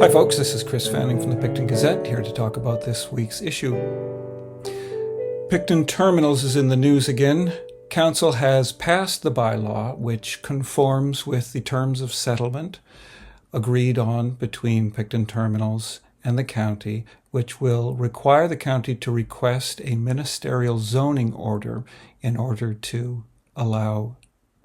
Hi folks, this is Chris Fanning from the Picton Gazette, here to talk about this week's issue. Picton Terminals is in the news again. Council has passed the bylaw which conforms with the terms of settlement agreed on between Picton Terminals and the county, which will require the county to request a ministerial zoning order in order to allow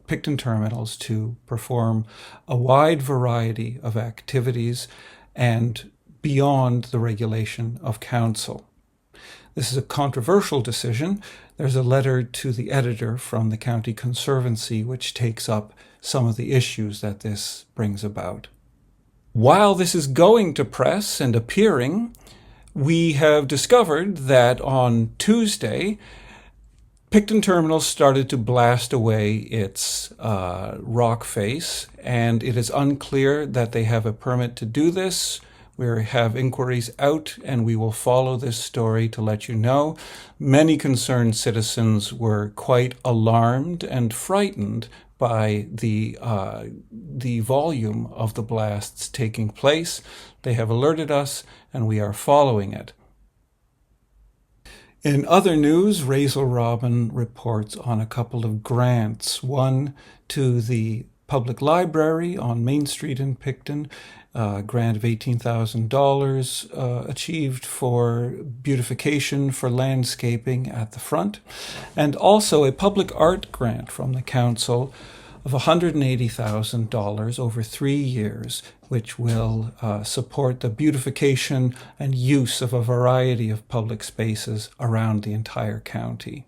Picton Terminals to perform a wide variety of activities and beyond the regulation of council. This is a controversial decision. There's a letter to the editor from the County Conservancy which takes up some of the issues that this brings about. While this is going to press and appearing, we have discovered that on Tuesday, Picton Terminals started to blast away its rock face, and it is unclear that they have a permit to do this. We have inquiries out, and we will follow this story to let you know. Many concerned citizens were quite alarmed and frightened by the volume of the blasts taking place. They have alerted us, and we are following it. In other news, Razel Robin reports on a couple of grants, one to the public library on Main Street in Picton, a grant of $18,000 achieved for beautification for landscaping at the front, and also a public art grant from the council of $180,000 over 3 years, which will support the beautification and use of a variety of public spaces around the entire county.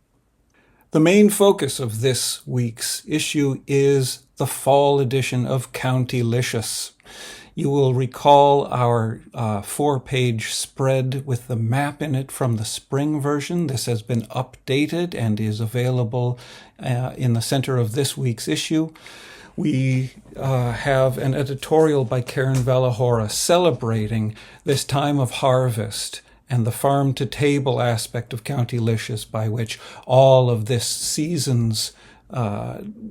The main focus of this week's issue is the fall edition of Countylicious. You will recall our 4-page spread with the map in it from the spring version. This has been updated and is available in the center of this week's issue. We have an editorial by Karen Valahora celebrating this time of harvest and the farm-to-table aspect of Countylicious, by which all of this season's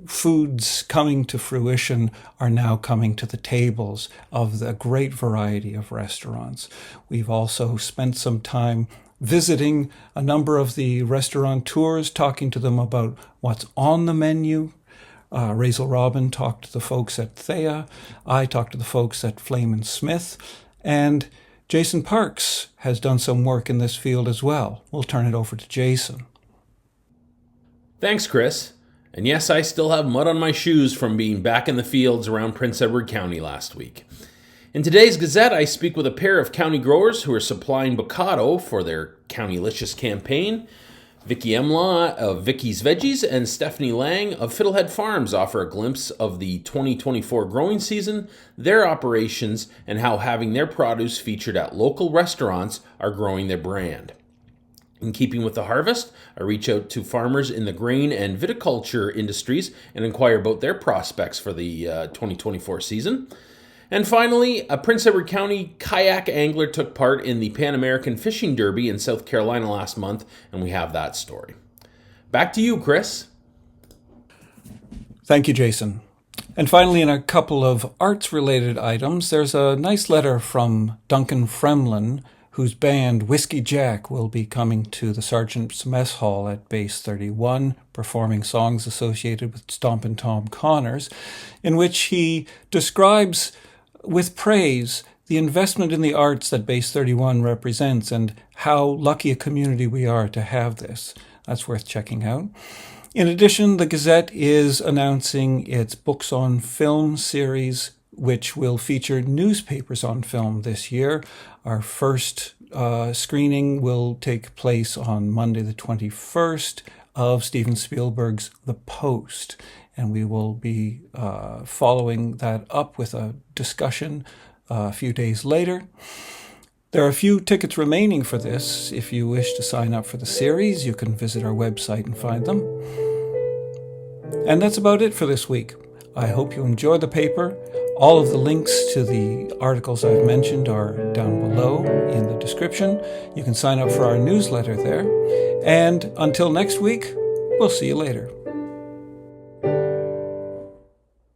foods coming to fruition are now coming to the tables of the great variety of restaurants. We've also spent some time visiting a number of the restaurateurs, talking to them about what's on the menu. Razel Robin talked to the folks at Thea. I talked to the folks at Flame & Smith. And Jason Parks has done some work in this field as well. We'll turn it over to Jason. Thanks, Chris. And yes, I still have mud on my shoes from being back in the fields around Prince Edward County last week. In today's Gazette, I speak with a pair of county growers who are supplying Bocado for their Countylicious campaign. Vicky Emlaw of Vicky's Veggies and Stephanie Lang of Fiddlehead Farms offer a glimpse of the 2024 growing season, their operations, and how having their produce featured at local restaurants are growing their brand. In keeping with the harvest, I reach out to farmers in the grain and viticulture industries and inquire about their prospects for the 2024 season. And finally, a Prince Edward County kayak angler took part in the Pan American Fishing Derby in South Carolina last month, and we have that story. Back to you, Chris. Thank you, Jason. And finally, in a couple of arts-related items, there's a nice letter from Duncan Fremlin, whose band Whiskey Jack will be coming to the Sergeant's Mess Hall at Base 31, performing songs associated with Stompin' Tom Connors, in which he describes with praise the investment in the arts that Base 31 represents and how lucky a community we are to have this. That's worth checking out. In addition, the Gazette is announcing its Books on Film series, which will feature newspapers on film this year. Our first screening will take place on Monday the 21st of Steven Spielberg's The Post, and we will be following that up with a discussion a few days later. There are a few tickets remaining for this. If you wish to sign up for the series, you can visit our website and find them. And that's about it for this week. I hope you enjoy the paper. All of the links to the articles I've mentioned are down below in the description. You can sign up for our newsletter there. And until next week, we'll see you later.